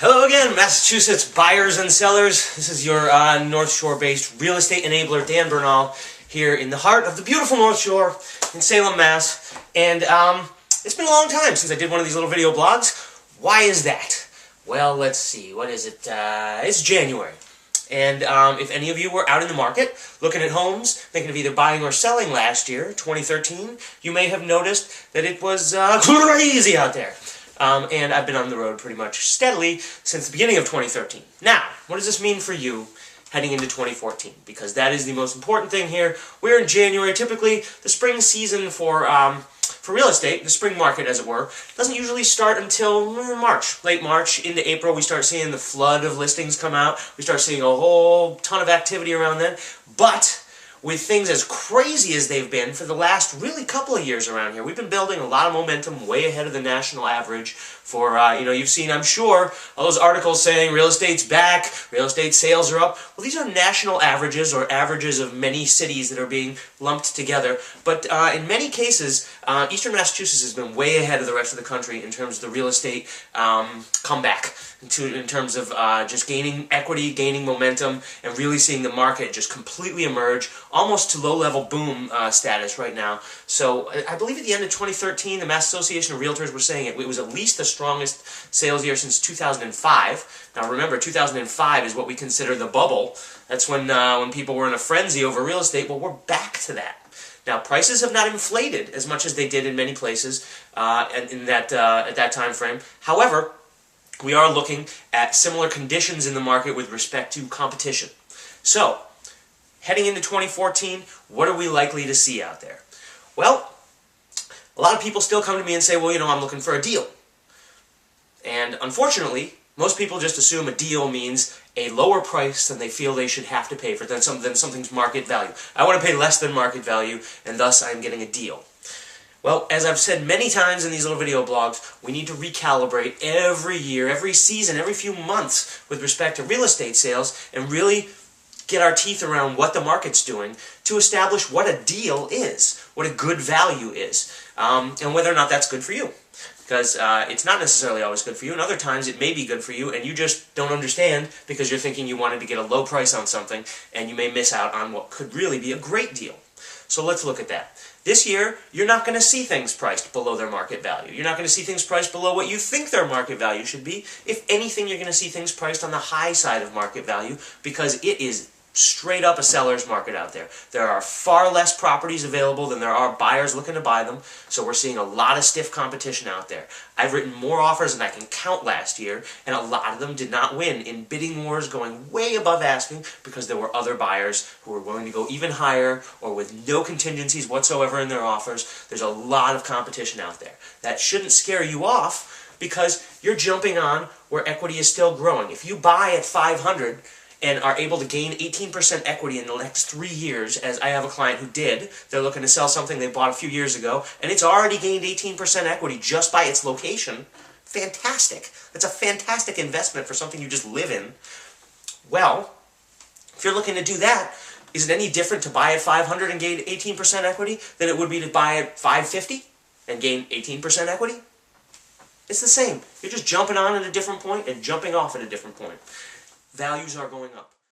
Hello again, Massachusetts buyers and sellers. This is your North Shore-based real estate enabler, Dan Bernal, here in the heart of the beautiful North Shore in Salem, Mass. And it's been a long time since I did one of these little video blogs. Why is that? Well, let's see. What is it? It's January. And if any of you were out in the market looking at homes, thinking of either buying or selling last year, 2013, you may have noticed that it was crazy out there. And I've been on the road pretty much steadily since the beginning of 2013. Now, what does this mean for you heading into 2014? Because that is the most important thing here. We're in January. Typically, the spring season for real estate, the spring market as it were, doesn't usually start until March. Late March into April, we start seeing the flood of listings come out. We start seeing a whole ton of activity around then. But with things as crazy as they've been for the last really couple of years around here, we've been building a lot of momentum way ahead of the national average for, you've seen, I'm sure, all those articles saying real estate's back, real estate sales are up. Well, these are national averages or averages of many cities that are being lumped together. But in many cases, Eastern Massachusetts has been way ahead of the rest of the country in terms of the real estate comeback, in terms of just gaining equity, gaining momentum, and really seeing the market just completely emerge, almost to low-level boom status right now. So I believe at the end of 2013, the Mass Association of Realtors were saying it was at least the strongest sales year since 2005. Now remember, 2005 is what we consider the bubble. That's when people were in a frenzy over real estate. Well, we're back to that. Now, prices have not inflated as much as they did in many places at that time frame. However, we are looking at similar conditions in the market with respect to competition. So, heading into 2014, what are we likely to see out there? Well, a lot of people still come to me and say, well, I'm looking for a deal. And unfortunately, most people just assume a deal means a lower price than they feel they should have to pay for than something's market value. I want to pay less than market value, and thus I'm getting a deal. Well, as I've said many times in these little video blogs, we need to recalibrate every year, every season, every few months with respect to real estate sales and really get our teeth around what the market's doing to establish what a deal is, what a good value is, and whether or not that's good for you. Because it's not necessarily always good for you, and other times it may be good for you, and you just don't understand because you're thinking you wanted to get a low price on something, and you may miss out on what could really be a great deal. So let's look at that. This year, you're not going to see things priced below their market value. You're not going to see things priced below what you think their market value should be. If anything, you're going to see things priced on the high side of market value because it is straight up a seller's market out there. There are far less properties available than there are buyers looking to buy them, so we're seeing a lot of stiff competition out there. I've written more offers than I can count last year, and a lot of them did not win in bidding wars going way above asking because there were other buyers who were willing to go even higher or with no contingencies whatsoever in their offers. There's a lot of competition out there. That shouldn't scare you off because you're jumping on where equity is still growing. If you buy at 500 and are able to gain 18% equity in the next 3 years, as I have a client who did. They're looking to sell something they bought a few years ago, and it's already gained 18% equity just by its location. Fantastic. That's a fantastic investment for something you just live in. Well, if you're looking to do that, is it any different to buy at 500 and gain 18% equity than it would be to buy at 550 and gain 18% equity? It's the same. You're just jumping on at a different point and jumping off at a different point. Values are going up.